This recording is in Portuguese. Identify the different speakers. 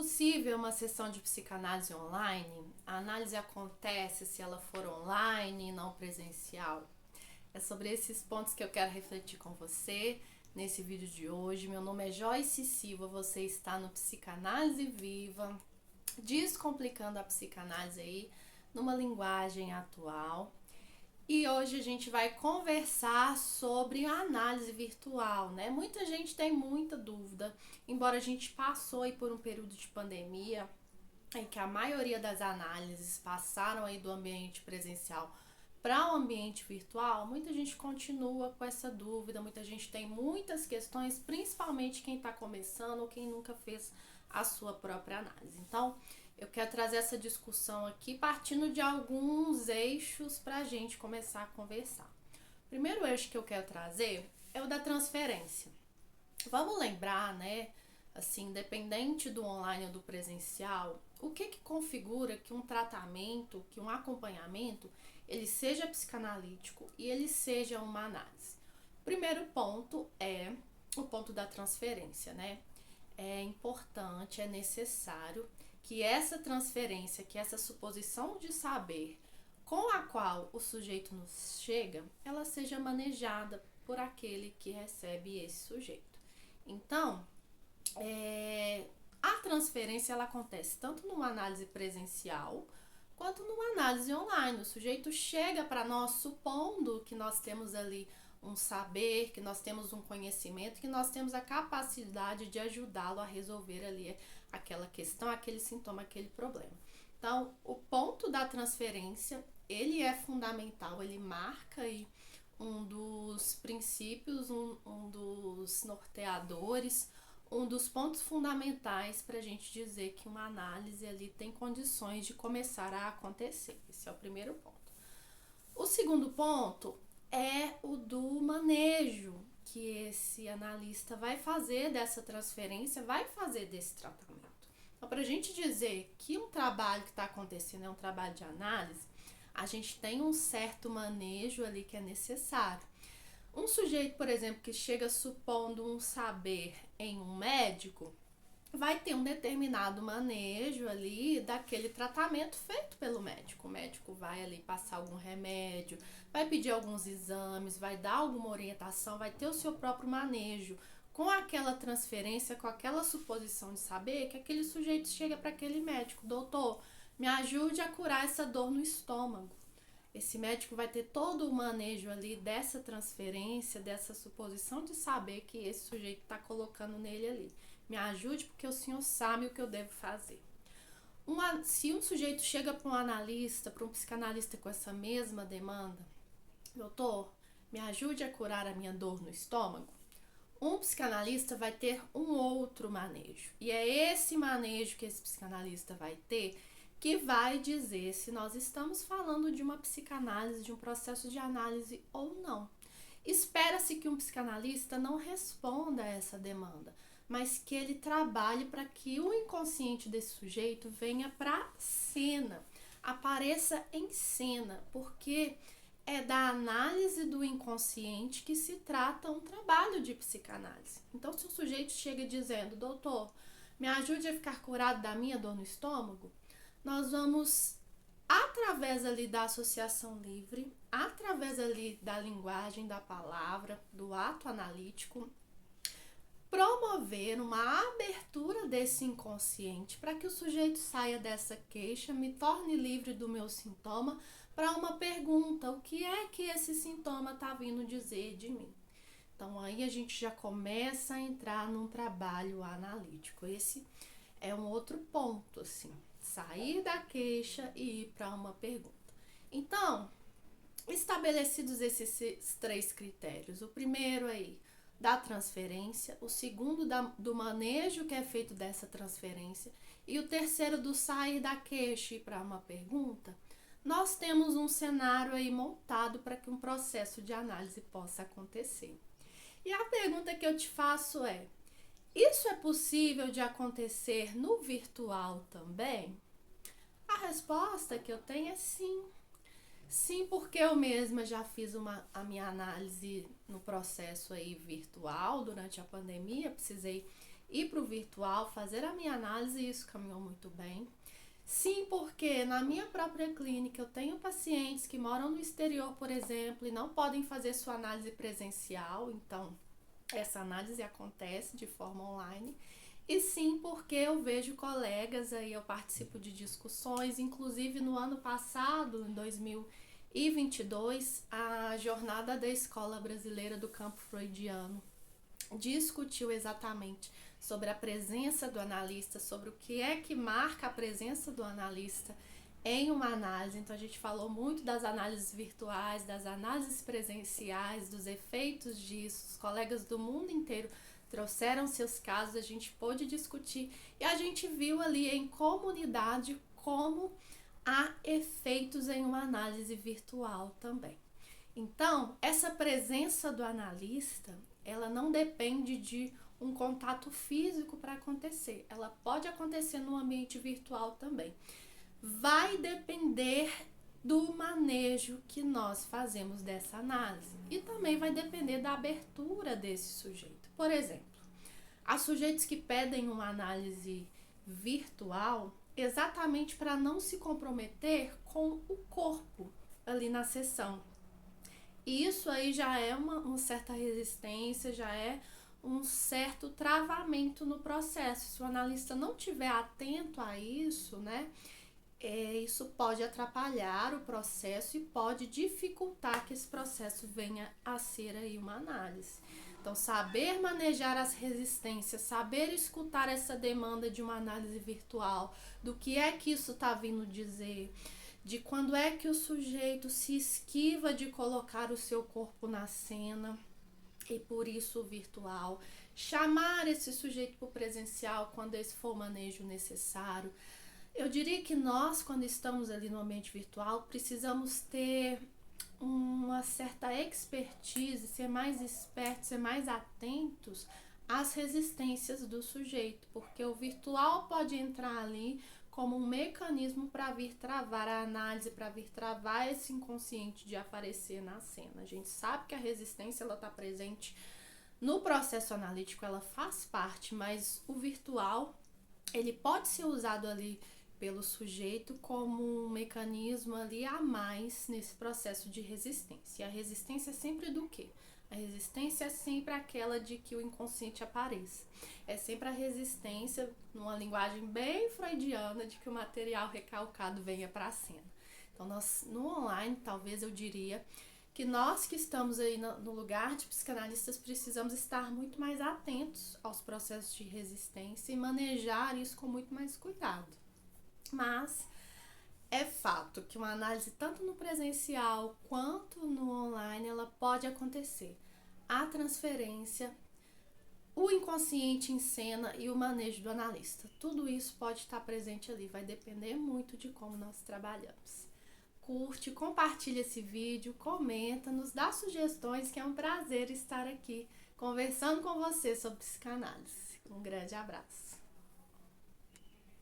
Speaker 1: possível uma sessão de psicanálise online? A análise acontece se ela for online e não presencial? É sobre esses pontos que eu quero refletir com você nesse vídeo de hoje. Meu nome é Joyce Silva, você está no Psicanálise Viva, descomplicando a psicanálise aí numa linguagem atual. E hoje a gente vai conversar sobre a análise virtual, né? Muita gente tem muita dúvida, embora a gente passou aí por um período de pandemia em que a maioria das análises passaram aí do ambiente presencial para o ambiente virtual, muita gente continua com essa dúvida, muita gente tem muitas questões, principalmente quem está começando ou quem nunca fez a sua própria análise. Então, eu quero trazer essa discussão aqui partindo de alguns eixos para a gente começar a conversar. O primeiro eixo que eu quero trazer é o da transferência. Vamos lembrar, né? Assim, independente do online ou do presencial, o que configura que um tratamento, que um acompanhamento, ele seja psicanalítico e ele seja uma análise? O primeiro ponto é o ponto da transferência, né? É importante, é necessário que essa transferência, que essa suposição de saber com a qual o sujeito nos chega, ela seja manejada por aquele que recebe esse sujeito. Então, a transferência ela acontece tanto numa análise presencial quanto numa análise online. O sujeito chega para nós supondo que nós temos ali um saber, que nós temos um conhecimento, que nós temos a capacidade de ajudá-lo a resolver ali aquela questão, aquele sintoma, aquele problema. Então, o ponto da transferência, ele é fundamental, ele marca aí um dos princípios, um dos norteadores, um dos pontos fundamentais para a gente dizer que uma análise ali tem condições de começar a acontecer. Esse é o primeiro ponto. O segundo ponto é o do manejo que esse analista vai fazer dessa transferência, vai fazer desse tratamento. Então, para a gente dizer que um trabalho que está acontecendo é um trabalho de análise, a gente tem um certo manejo ali que é necessário. Um sujeito, por exemplo, que chega supondo um saber em um médico, vai ter um determinado manejo ali daquele tratamento feito pelo médico. O médico vai ali passar algum remédio, vai pedir alguns exames, vai dar alguma orientação, vai ter o seu próprio manejo com aquela transferência, com aquela suposição de saber que aquele sujeito chega para aquele médico: doutor, me ajude a curar essa dor no estômago. Esse médico vai ter todo o manejo ali dessa transferência, dessa suposição de saber que esse sujeito está colocando nele ali. Me ajude porque o senhor sabe o que eu devo fazer. Se um sujeito chega para um analista, para um psicanalista com essa mesma demanda: doutor, me ajude a curar a minha dor no estômago, um psicanalista vai ter um outro manejo. E é esse manejo que esse psicanalista vai ter que vai dizer se nós estamos falando de uma psicanálise, de um processo de análise ou não. Espera-se que um psicanalista não responda a essa demanda, mas que ele trabalhe para que o inconsciente desse sujeito venha para cena, apareça em cena, porque é da análise do inconsciente que se trata um trabalho de psicanálise. Então, se o sujeito chega dizendo: doutor, me ajude a ficar curado da minha dor no estômago, nós vamos, através ali da associação livre, através ali da linguagem, da palavra, do ato analítico, promover uma abertura desse inconsciente para que o sujeito saia dessa queixa, me torne livre do meu sintoma, para uma pergunta: o que é que esse sintoma está vindo dizer de mim? Então aí a gente já começa a entrar num trabalho analítico. Esse é um outro ponto, assim, sair da queixa e ir para uma pergunta. Então, estabelecidos esses três critérios, o primeiro aí da transferência, o segundo do manejo que é feito dessa transferência e o terceiro do sair da queixa e para uma pergunta, nós temos um cenário aí montado para que um processo de análise possa acontecer. E a pergunta que eu te faço é: isso é possível de acontecer no virtual também? A resposta que eu tenho é sim. Sim, porque eu mesma já fiz a minha análise no processo aí virtual durante a pandemia, precisei ir para o virtual, fazer a minha análise, e isso caminhou muito bem. Sim, porque na minha própria clínica eu tenho pacientes que moram no exterior, por exemplo, e não podem fazer sua análise presencial, então essa análise acontece de forma online. E sim, porque eu vejo colegas aí, eu participo de discussões, inclusive no ano passado, em 2022, a jornada da Escola Brasileira do Campo Freudiano discutiu exatamente sobre a presença do analista, sobre o que é que marca a presença do analista em uma análise. Então a gente falou muito das análises virtuais, das análises presenciais, dos efeitos disso. Os colegas do mundo inteiro trouxeram seus casos, a gente pôde discutir e a gente viu ali em comunidade como há efeitos em uma análise virtual também. Então, essa presença do analista, ela não depende de um contato físico para acontecer. Ela pode acontecer no ambiente virtual também. Vai depender do manejo que nós fazemos dessa análise e também vai depender da abertura desse sujeito. Por exemplo, há sujeitos que pedem uma análise virtual exatamente para não se comprometer com o corpo ali na sessão. E isso aí já é uma certa resistência, já é um certo travamento no processo. Se o analista não estiver atento a isso, né, isso pode atrapalhar o processo e pode dificultar que esse processo venha a ser aí uma análise. Então, saber manejar as resistências, saber escutar essa demanda de uma análise virtual, do que é que isso está vindo dizer, de quando é que o sujeito se esquiva de colocar o seu corpo na cena e por isso o virtual, chamar esse sujeito para o presencial quando esse for o manejo necessário. Eu diria que nós, quando estamos ali no ambiente virtual, precisamos ter uma certa expertise, ser mais espertos, ser mais atentos às resistências do sujeito, porque o virtual pode entrar ali como um mecanismo para vir travar a análise, para vir travar esse inconsciente de aparecer na cena. A gente sabe que a resistência ela está presente no processo analítico, ela faz parte, mas o virtual ele pode ser usado ali pelo sujeito como um mecanismo ali a mais nesse processo de resistência. E a resistência é sempre do quê? A resistência é sempre aquela de que o inconsciente apareça. É sempre a resistência, numa linguagem bem freudiana, de que o material recalcado venha para a cena. Então, nós, no online, talvez eu diria que nós que estamos aí no lugar de psicanalistas precisamos estar muito mais atentos aos processos de resistência e manejar isso com muito mais cuidado. Mas é fato que uma análise tanto no presencial quanto no online ela pode acontecer. A transferência, o inconsciente em cena e o manejo do analista. Tudo isso pode estar presente ali, vai depender muito de como nós trabalhamos. Curte, compartilha esse vídeo, comenta, nos dá sugestões, que é um prazer estar aqui conversando com você sobre psicanálise. Um grande abraço.